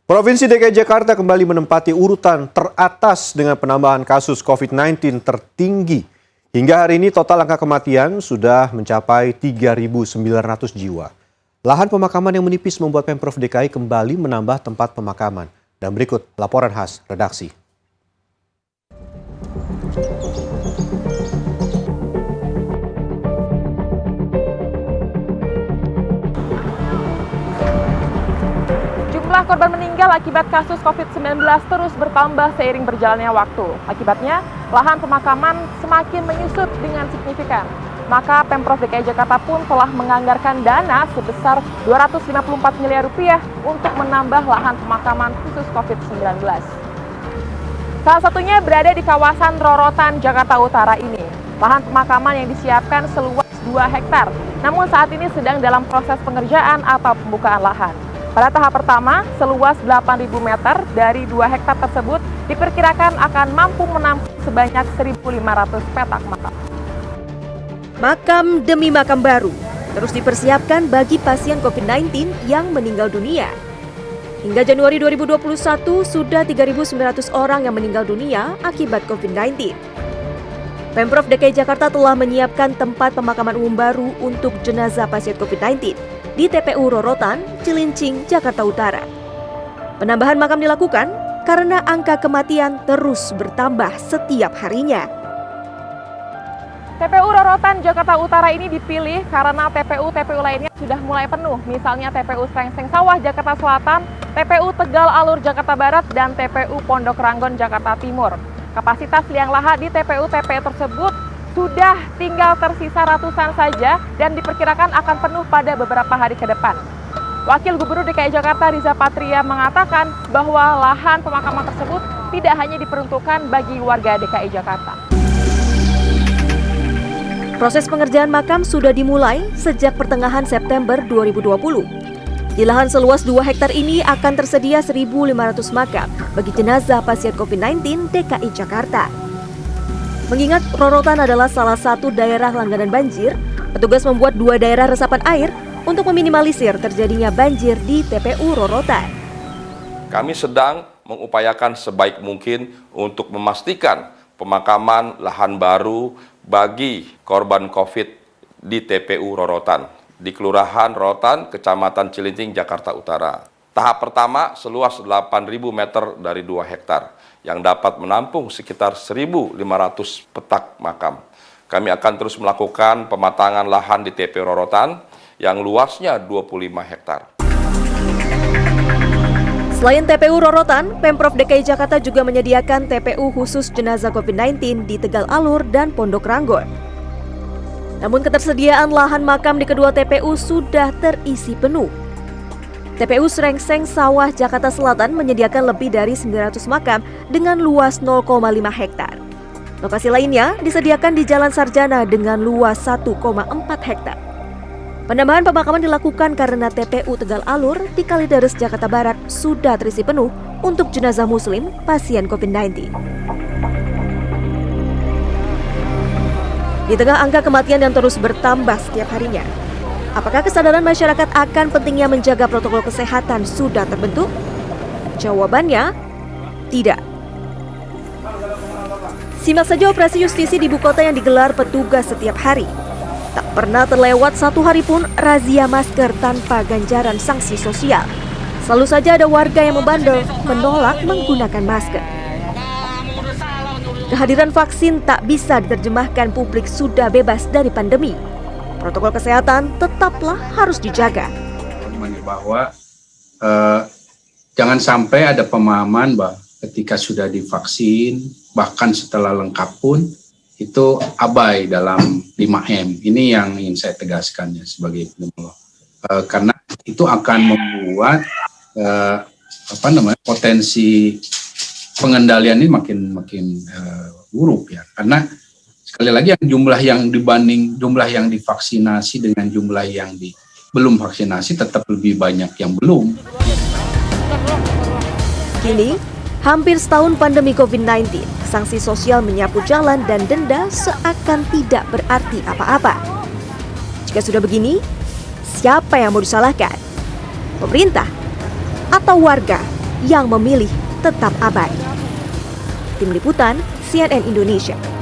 Provinsi DKI Jakarta kembali menempati urutan teratas dengan penambahan kasus COVID-19 tertinggi. Hingga hari ini total angka kematian sudah mencapai 3.900 jiwa. Lahan pemakaman yang menipis membuat Pemprov DKI kembali menambah tempat pemakaman. Dan berikut laporan khas redaksi. Jumlah korban meninggal akibat kasus COVID-19 terus bertambah seiring berjalannya waktu. Akibatnya, lahan pemakaman semakin menyusut dengan signifikan. Maka Pemprov DKI Jakarta pun telah menganggarkan dana sebesar Rp254 miliar untuk menambah lahan pemakaman khusus COVID-19. Salah satunya berada di kawasan Rorotan, Jakarta Utara ini. Lahan pemakaman yang disiapkan seluas 2 hektar, namun saat ini sedang dalam proses pengerjaan atau pembukaan lahan. Pada tahap pertama, seluas 8.000 meter dari 2 hektar tersebut diperkirakan akan mampu menampung sebanyak 1.500 petak makam. Makam demi makam baru terus dipersiapkan bagi pasien COVID-19 yang meninggal dunia. Hingga Januari 2021, sudah 3.900 orang yang meninggal dunia akibat COVID-19. Pemprov DKI Jakarta telah menyiapkan tempat pemakaman umum baru untuk jenazah pasien COVID-19 di TPU Rorotan, Cilincing, Jakarta Utara. Penambahan makam dilakukan karena angka kematian terus bertambah setiap harinya. TPU Rorotan, Jakarta Utara ini dipilih karena TPU-TPU lainnya sudah mulai penuh. Misalnya TPU Srengseng Sawah, Jakarta Selatan, TPU Tegal Alur, Jakarta Barat, dan TPU Pondok Ranggon, Jakarta Timur. Kapasitas liang lahat di TPU-TPU tersebut sudah tinggal tersisa ratusan saja dan diperkirakan akan penuh pada beberapa hari ke depan. Wakil Gubernur DKI Jakarta Riza Patria mengatakan bahwa lahan pemakaman tersebut tidak hanya diperuntukkan bagi warga DKI Jakarta. Proses pengerjaan makam sudah dimulai sejak pertengahan September 2020. Di lahan seluas 2 hektar ini akan tersedia 1.500 makam bagi jenazah pasien COVID-19 DKI Jakarta. Mengingat Rorotan adalah salah satu daerah langganan banjir, petugas membuat 2 daerah resapan air untuk meminimalisir terjadinya banjir di TPU Rorotan. Kami sedang mengupayakan sebaik mungkin untuk memastikan pemakaman lahan baru bagi korban COVID di TPU Rorotan, di Kelurahan Rorotan, Kecamatan Cilincing, Jakarta Utara. Tahap pertama seluas 8.000 meter dari 2 hektar yang dapat menampung sekitar 1.500 petak makam. Kami akan terus melakukan pematangan lahan di TPU Rorotan yang luasnya 25 hektar. Selain TPU Rorotan, Pemprov DKI Jakarta juga menyediakan TPU khusus jenazah COVID-19 di Tegal Alur dan Pondok Ranggon. Namun ketersediaan lahan makam di kedua TPU sudah terisi penuh. TPU Srengseng Sawah, Jakarta Selatan menyediakan lebih dari 900 makam dengan luas 0,5 hektar. Lokasi lainnya disediakan di Jalan Sarjana dengan luas 1,4 hektar. Penambahan pemakaman dilakukan karena TPU Tegal Alur di Kalideres, Jakarta Barat sudah terisi penuh untuk jenazah muslim pasien COVID-19. Di tengah angka kematian yang terus bertambah setiap harinya, apakah kesadaran masyarakat akan pentingnya menjaga protokol kesehatan sudah terbentuk? Jawabannya, tidak. Simak saja operasi justisi di ibu kota yang digelar petugas setiap hari. Tak pernah terlewat 1 hari pun razia masker tanpa ganjaran sanksi sosial. Selalu saja ada warga yang membandel menolak menggunakan masker. Kehadiran vaksin tak bisa diterjemahkan publik sudah bebas dari pandemi. Protokol kesehatan tetaplah harus dijaga. Bahwa jangan sampai ada pemahaman bahwa ketika sudah divaksin, bahkan setelah lengkap pun, itu abai dalam 5M. Ini yang ingin saya tegaskan ya sebagai epidemiolog. Karena itu akan membuat potensi pengendalian ini makin buruk ya. Karena sekali lagi jumlah yang divaksinasi dengan jumlah yang belum vaksinasi tetap lebih banyak yang belum. Kini hampir setahun pandemi COVID-19, sanksi sosial menyapu jalan dan denda seakan tidak berarti apa-apa. Jika sudah begini, siapa yang mau disalahkan? Pemerintah atau warga yang memilih tetap abai. Tim Liputan CNN Indonesia.